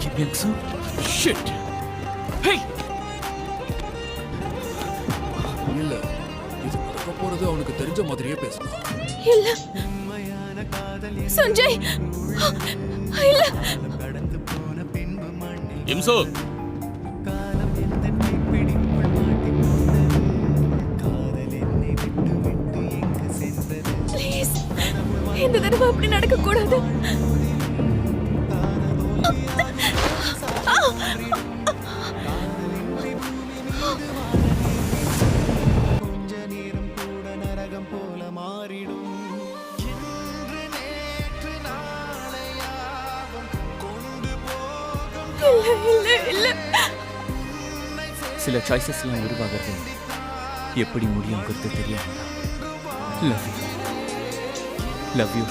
கிமியங்சு shit. ஹே, இல்ல, இது நடக்க போறது அவனுக்கு தெரிஞ்ச மாதிரியே பேசுறான். இல்ல சஞ்சய், இல்ல. இம்சோ, ப்ளீஸ், இந்த தடவை அப்படி நடக்க கூடாது. இல்ல இல்ல இல்ல. சில சாய்ஸஸ்லாம் உருவாகிறது எப்படி முடியுங்கிறது தெரியாம. Love you, love you.